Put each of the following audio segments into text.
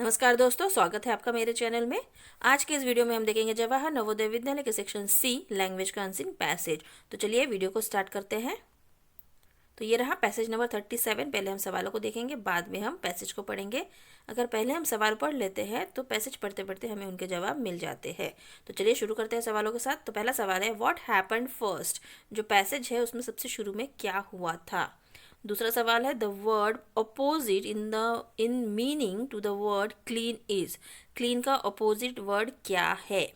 नमस्कार दोस्तों, स्वागत है आपका मेरे चैनल में। आज के इस वीडियो में हम देखेंगे जवाहर नवोदय विद्यालय के सेक्शन सी लैंग्वेज का अनसीन पैसेज। तो चलिए वीडियो को स्टार्ट करते हैं। तो ये रहा पैसेज नंबर 37। पहले हम सवालों को देखेंगे, बाद में हम पैसेज को पढ़ेंगे। अगर पहले हम सवाल पढ़ लेते हैं तो पैसेज पढ़ते पढ़ते हमें उनके जवाब मिल जाते हैं। तो चलिए शुरू करते हैं सवालों के साथ। तो पहला सवाल है, व्हाट हैपेंड फर्स्ट। जो पैसेज है उसमें सबसे शुरू में क्या हुआ था। दूसरा सवाल है, the word opposite in meaning to the word clean is. Clean का अपोजिट वर्ड क्या है।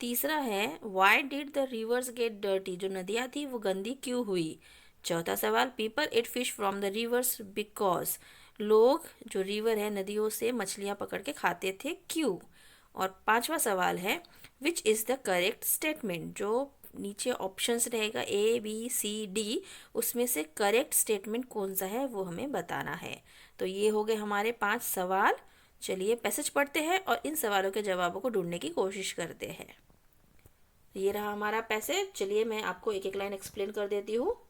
तीसरा है, why did the rivers get dirty. जो नदियाँ थी वो गंदी क्यों हुई। चौथा सवाल, people ate fish from the rivers because. लोग जो रिवर है नदियों से मछलियाँ पकड़ के खाते थे, क्यों। और पांचवा सवाल है, which is the correct statement. जो नीचे ऑप्शंस रहेगा ABCD, उसमें से करेक्ट स्टेटमेंट कौन सा है वो हमें बताना है। तो ये हो गए हमारे 5 सवाल। चलिए पैसेज पढ़ते हैं और इन सवालों के जवाबों को ढूंढने की कोशिश करते हैं। ये रहा हमारा पैसेज। चलिए मैं आपको एक एक लाइन एक्सप्लेन कर देती हूँ।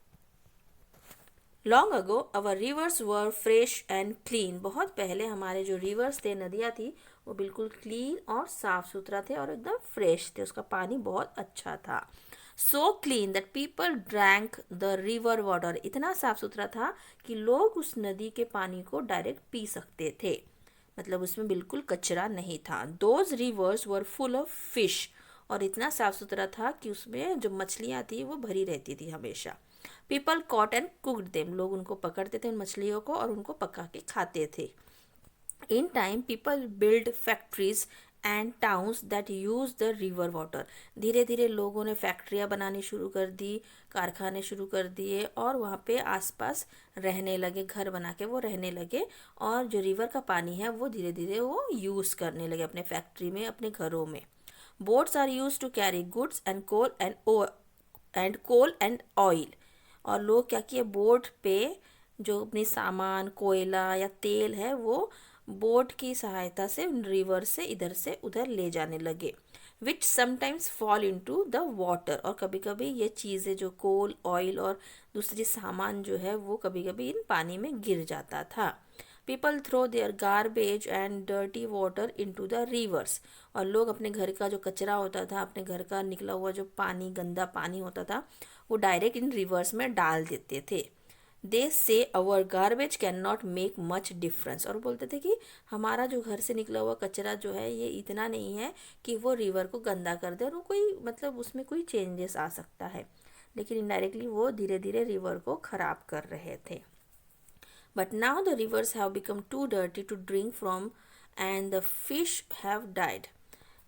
Long ago our reverse were fresh and clean. बहुत पहले हमारे जो रिवर्स थे, नदियाँ थी, वो बिल्कुल क्लीन और साफ सुथरा थे और एकदम फ्रेश थे। उसका पानी बहुत अच्छा था। So clean that people drank the river water. इतना साफ सुथरा था कि लोग उस नदी के पानी को डायरेक्ट पी सकते थे। मतलब उसमें बिल्कुल कचरा नहीं था। Those reverse were full of fish. और इतना साफ सुथरा था कि उसमें जो मछलियाँ थी वो भरी रहती थी हमेशा। People caught and cooked them. लोग उनको पकड़ते थे, उन मछलियों को, और उनको पका के खाते थे। In time people build factories and towns that use the river water. धीरे धीरे लोगों ने फैक्ट्रियाँ बनानी शुरू कर दी, कारखाने शुरू कर दिए और वहाँ पे आसपास रहने लगे, घर बना के वो रहने लगे। और जो रिवर का पानी है वो धीरे धीरे वो यूज़ करने लगे अपने फैक्ट्री में, अपने घरों में। Boats are use to carry goods and coal and oil. और लोग क्या किए, बोट पे जो अपनी सामान, कोयला या तेल है, वो बोट की सहायता से रिवर से इधर से उधर ले जाने लगे। Which sometimes fall into the water. और कभी कभी ये चीज़ें जो कोल, ऑयल और दूसरी सामान जो है वो कभी कभी इन पानी में गिर जाता था। People throw their garbage and dirty water into the rivers. और लोग अपने घर का जो कचरा होता था, अपने घर का निकला हुआ जो पानी, गंदा पानी होता था, वो डायरेक्ट इन रिवर्स में डाल देते थे। They say our garbage can not make much difference. और बोलते थे कि हमारा जो घर से निकला हुआ कचरा जो है ये इतना नहीं है कि वो रिवर को गंदा कर दे और वो कोई मतलब उसमें कोई चेंजेस आ सकता है। लेकिन इनडायरेक्टली वो धीरे धीरे रिवर को ख़राब कर रहे थे। But now the rivers have become too dirty to drink from and the fish have died.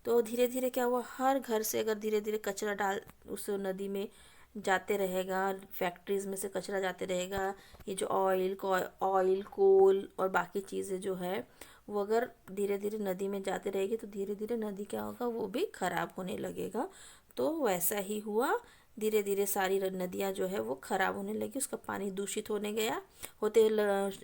तो धीरे धीरे क्या हुआ, हर घर से अगर धीरे धीरे कचरा डाल उस नदी में जाते रहेगा, फैक्ट्रीज में से कचरा जाते रहेगा, ये जो ऑयल कोल और बाकी चीज़ें जो है वो अगर धीरे धीरे नदी में जाते रहेगी तो धीरे धीरे नदी क्या होगा, वो भी खराब होने लगेगा। तो वैसा ही हुआ। धीरे धीरे सारी नदियाँ जो है वो खराब होने लगी, उसका पानी दूषित होने गया,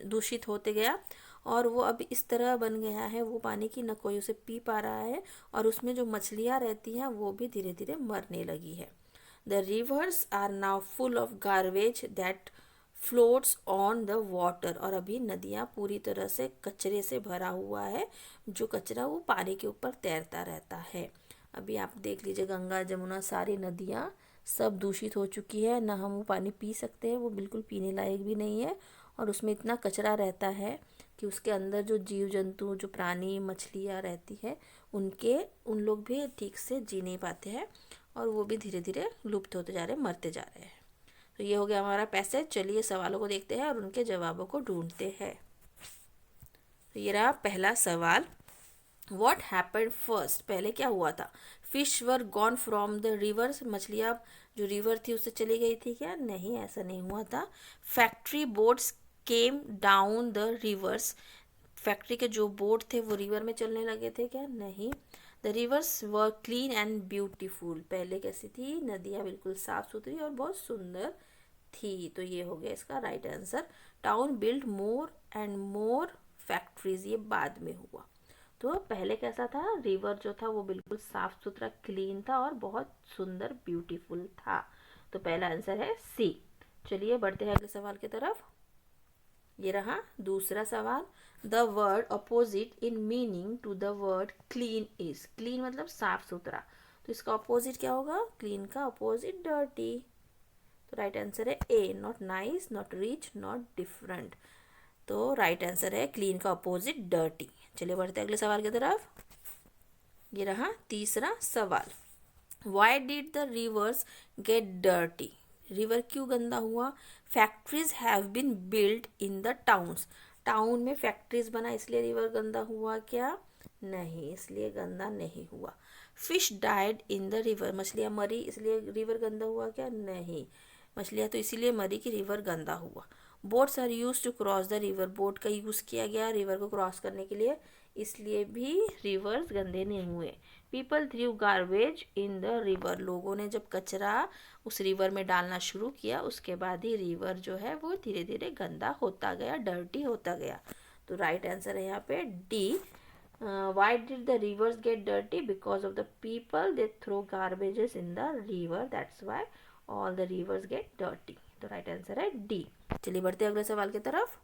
दूषित होते गया। और वो अब इस तरह बन गया है वो पानी की न कोई उसे पी पा रहा है, और उसमें जो मछलियाँ रहती हैं वो भी धीरे धीरे मरने लगी है। The rivers are now full of garbage that floats on the water. और अभी नदियाँ पूरी तरह से कचरे से भरा हुआ है, जो कचरा वो पानी के ऊपर तैरता रहता है। अभी आप देख लीजिए, गंगा जमुना सारी नदियाँ सब दूषित हो चुकी है, ना हम वो पानी पी सकते हैं, वो बिल्कुल पीने लायक भी नहीं है। और उसमें इतना कचरा रहता है कि उसके अंदर जो जीव जंतु, जो प्राणी, मछलियाँ रहती है, उन लोग भी ठीक से जी नहीं पाते हैं और वो भी धीरे धीरे लुप्त होते जा रहे हैं, मरते जा रहे हैं। तो ये हो गया हमारा पैसेज। चलिए सवालों को देखते हैं और उनके जवाबों को ढूंढते हैं। तो ये रहा पहला सवाल, वॉट हैपेंड फर्स्ट। पहले क्या हुआ था। Fish were gone from the rivers. मछलियाँ जो रिवर थी उससे चली गई थी क्या, नहीं, ऐसा नहीं हुआ था। Factory boats came down the reverse. Factory के जो बोट थे वो रिवर में चलने लगे थे क्या, नहीं। The reverse were clean and beautiful. पहले कैसी थी, नदियाँ बिल्कुल साफ सुथरी और बहुत सुंदर थी। तो ये हो गया इसका right answer. Town build more and more factories, ये बाद में हुआ। तो पहले कैसा था, रिवर जो था वो बिल्कुल साफ सुथरा, क्लीन था और बहुत सुंदर, ब्यूटीफुल था। तो पहला आंसर है सी। चलिए बढ़ते हैं अगले सवाल की तरफ। ये रहा दूसरा सवाल। The word opposite in meaning to the word clean is. Clean मतलब साफ सुथरा, तो इसका अपोजिट क्या होगा? क्लीन का अपोजिट डर्टी। तो राइट आंसर है A, not nice, not rich, not different. तो राइट आंसर है क्लीन का अपोजिट डर्टी। चलिए बढ़ते अगले सवाल की तरफ। ये रहा तीसरा सवाल। Why did the rivers get dirty? River क्यों गंदा हुआ? Factories have been built in the towns. Town में फैक्ट्रीज बना इसलिए रिवर गंदा हुआ क्या? नहीं, इसलिए गंदा नहीं हुआ। Fish died in the river. मछलियाँ मरी इसलिए रिवर गंदा हुआ क्या? नहीं, मछलियाँ तो इसीलिए मरी कि रिवर गंदा हुआ। Boats are use to cross the river. Boat का यूज़ किया गया रिवर को क्रॉस करने के लिए, इसलिए भी रिवर्स गंदे नहीं हुए। People through garbage in the river. लोगों ने जब कचरा उस रिवर में डालना शुरू किया उसके बाद ही रिवर जो है वो धीरे धीरे गंदा होता गया, डर्टी होता गया। तो राइट आंसर है यहाँ पे D. Why did the rivers get dirty? Because of the people they throw garbages in the river, that's why all the rivers get dirty. तो राइट आंसर है डी। चलिए बढ़ते अगले सवाल की तरफ।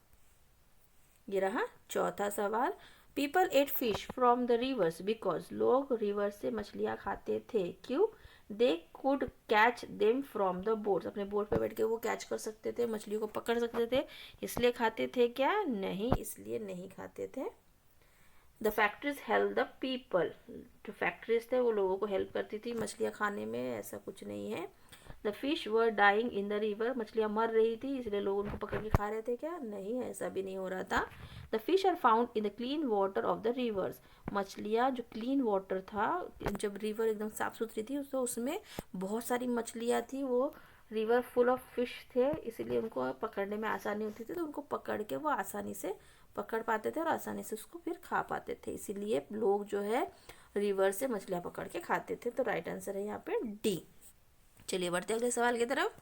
ये रहा चौथा सवाल। People ate fish from the rivers because. लोग रिवर से मछलियाँ खाते थे, क्यों? They could catch them from the boats. अपने बोट पे बैठ के वो कैच कर सकते थे, मछलियों को पकड़ सकते थे, इसलिए खाते थे क्या? नहीं, इसलिए नहीं खाते थे। The factories help the people. जो फैक्ट्रीज थे वो लोगों को हेल्प करती थी मछलियाँ खाने में, ऐसा कुछ नहीं है। The fish were dying in the river. मछलियाँ मर रही थी इसलिए लोग उनको पकड़ के खा रहे थे क्या? नहीं, ऐसा भी नहीं हो रहा था। The fish are found in the clean water of the rivers. मछलियाँ जो क्लीन वाटर था, जब रिवर एकदम साफ सुथरी थी तो उसमें बहुत सारी मछलियाँ थी, वो रिवर फुल ऑफ फिश थे, इसीलिए उनको पकड़ने में आसानी होती थी, तो उनको पकड़ के वो आसानी से पकड़ पाते थे और आसानी से उसको फिर खा पाते थे, इसीलिए लोग जो है रिवर से मछलियाँ पकड़ के खाते थे। तो राइट आंसर है यहाँ पे डी। चलिए बढ़ते अगले सवाल की तरफ।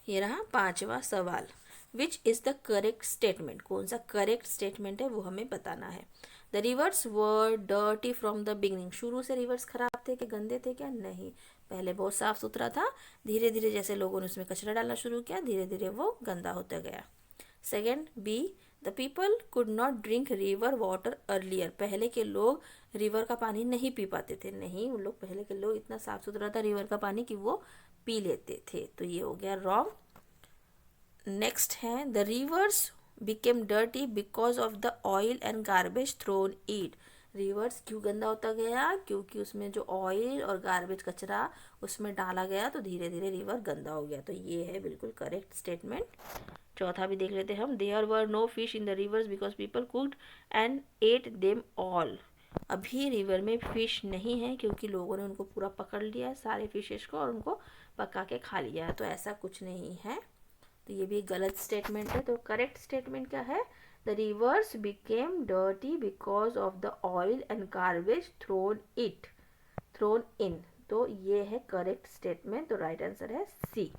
ये रहा पांचवा सवाल। Which is the correct statement? कौन सा करेक्ट स्टेटमेंट है वो हमें बताना है। The reverse were dirty from the beginning. शुरू से रिवर्स खराब थे कि गंदे थे क्या? नहीं, पहले बहुत साफ सुथरा था, धीरे धीरे जैसे लोगों ने उसमें कचरा डालना शुरू किया धीरे धीरे वो गंदा होता गया। Second B, the people could not drink river water earlier. पहले के लोग रिवर का पानी नहीं पी पाते थे। नहीं, उन लोग पहले के लोग इतना साफ सुथरा था रिवर का पानी कि वो पी लेते थे, तो ये हो गया रॉन्ग। नेक्स्ट है the rivers became dirty because of the oil and garbage thrown it. Rivers क्यों गंदा होता गया? क्योंकि उसमें जो ऑयल और गार्बेज कचरा उसमें डाला गया तो धीरे धीरे रिवर गंदा हो गया। तो ये है बिल्कुल करेक्ट स्टेटमेंट। चौथा भी देख लेते हैं हम। There were no fish in the rivers because people cooked and ate them all. अभी रिवर में फिश नहीं है क्योंकि लोगों ने उनको पूरा पकड़ लिया है, सारे फिशेस को, और उनको पका के खा लिया है, तो ऐसा कुछ नहीं है। तो ये भी गलत स्टेटमेंट है। तो करेक्ट स्टेटमेंट क्या है? The rivers became dirty because of the oil and garbage thrown in. तो ये है करेक्ट स्टेटमेंट। तो राइट आंसर है सी।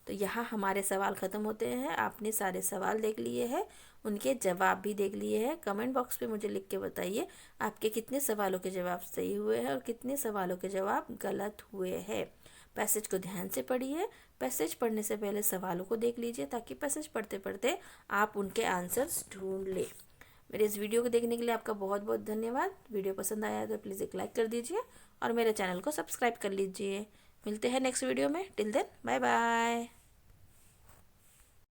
तो यहाँ हमारे सवाल ख़त्म होते हैं। आपने सारे सवाल देख लिए हैं, उनके जवाब भी देख लिए हैं। कमेंट बॉक्स पे मुझे लिख के बताइए आपके कितने सवालों के जवाब सही हुए हैं और कितने सवालों के जवाब गलत हुए हैं। पैसेज को ध्यान से पढ़िए। पैसेज पढ़ने से पहले सवालों को देख लीजिए ताकि पैसेज पढ़ते पढ़ते आप उनके आंसर्स ढूंढ लें। मेरे इस वीडियो को देखने के लिए आपका बहुत बहुत धन्यवाद। वीडियो पसंद आया तो प्लीज़ एक लाइक कर दीजिए और मेरे चैनल को सब्सक्राइब कर लीजिए। मिलते हैं नेक्स्ट वीडियो में। Till then bye bye.